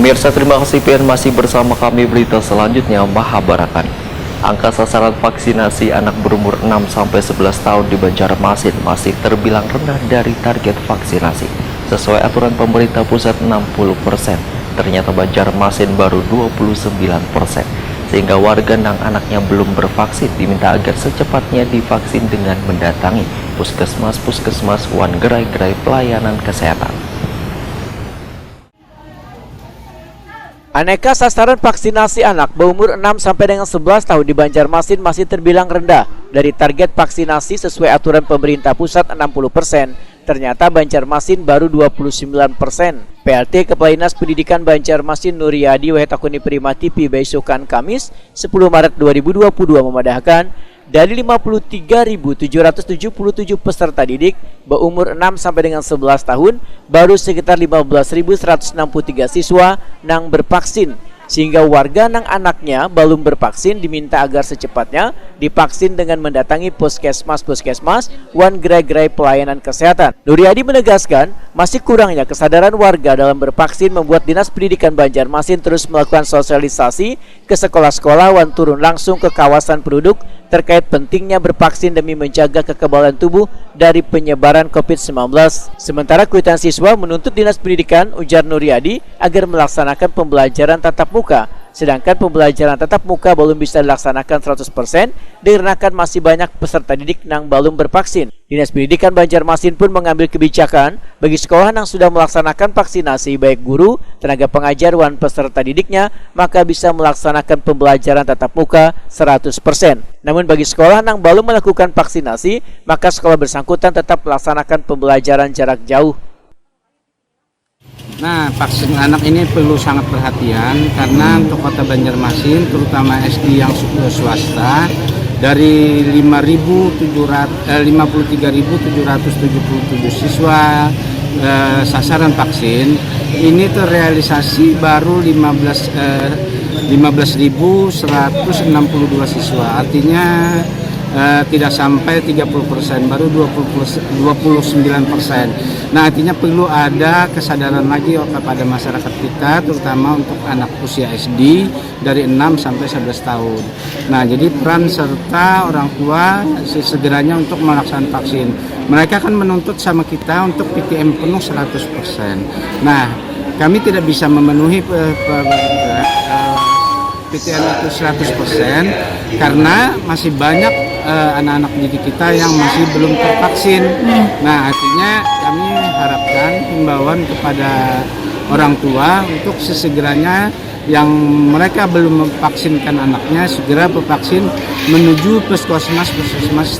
Pemirsa, terima kasih masih bersama kami. Berita selanjutnya, Mahabarakan. Angka sasaran vaksinasi anak berumur 6-11 tahun di Banjarmasin masih terbilang rendah dari target vaksinasi. Sesuai aturan pemerintah pusat 60%, ternyata Banjarmasin baru 29%. Sehingga warga yang anaknya belum bervaksin diminta agar secepatnya divaksin dengan mendatangi puskesmas wan gerai-gerai pelayanan kesehatan. Aneka sasaran vaksinasi anak berumur 6 sampai dengan 11 tahun di Banjarmasin masih terbilang rendah dari target vaksinasi sesuai aturan pemerintah pusat 60%. Ternyata Banjarmasin baru 29%. PLT Kepala Dinas Pendidikan Banjarmasin Nuryadi Wahetakuni Primati besokan Kamis 10 Maret 2022 memadahkan dari 53.777 peserta didik berumur 6 sampai dengan 11 tahun, baru sekitar 15.163 siswa yang bervaksin. Sehingga warga yang anaknya belum bervaksin diminta agar secepatnya divaksin dengan mendatangi puskesmas wan gerai-gerai pelayanan kesehatan. Nuryadi menegaskan, masih kurangnya kesadaran warga dalam bervaksin membuat Dinas Pendidikan Banjarmasin terus melakukan sosialisasi ke sekolah-sekolah wan turun langsung ke kawasan penduduk terkait pentingnya bervaksin demi menjaga kekebalan tubuh dari penyebaran COVID-19. Sementara kuitan siswa menuntut Dinas Pendidikan, ujar Nuryadi, agar melaksanakan pembelajaran tatap muka. Sedangkan pembelajaran tatap muka belum bisa dilaksanakan 100% dikarenakan masih banyak peserta didik yang belum bervaksin. Dinas Pendidikan Banjarmasin pun mengambil kebijakan bagi sekolah yang sudah melaksanakan vaksinasi, baik guru, tenaga pengajar, dan peserta didiknya, maka bisa melaksanakan pembelajaran tatap muka 100%. Namun bagi sekolah yang belum melakukan vaksinasi, maka sekolah bersangkutan tetap melaksanakan pembelajaran jarak jauh. Nah, vaksin anak ini perlu sangat perhatian karena untuk Kota Banjarmasin, terutama SD yang swasta, dari 53.777 siswa sasaran vaksin, ini terrealisasi baru 15.162 siswa, artinya tidak sampai 30%, baru 29%. Nah, artinya perlu ada kesadaran lagi kepada masyarakat kita, terutama untuk anak usia SD dari 6 sampai 11 tahun. Nah, jadi peran serta orang tua segeranya untuk melaksanakan vaksin. Mereka kan menuntut sama kita untuk PTM penuh 100%. Nah, kami tidak bisa memenuhi PTM itu 100% karena masih banyak anak-anak didik kita yang masih belum tervaksin. Nah, artinya kami harapkan himbauan kepada orang tua untuk sesegeranya yang mereka belum memvaksinkan anaknya segera bervaksin menuju puskesmas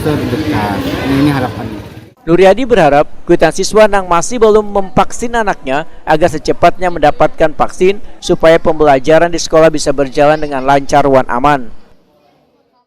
terdekat. Nah, ini harapannya. Nuryadi berharap kuitan siswa yang masih belum memvaksin anaknya agar secepatnya mendapatkan vaksin supaya pembelajaran di sekolah bisa berjalan dengan lancar dan aman.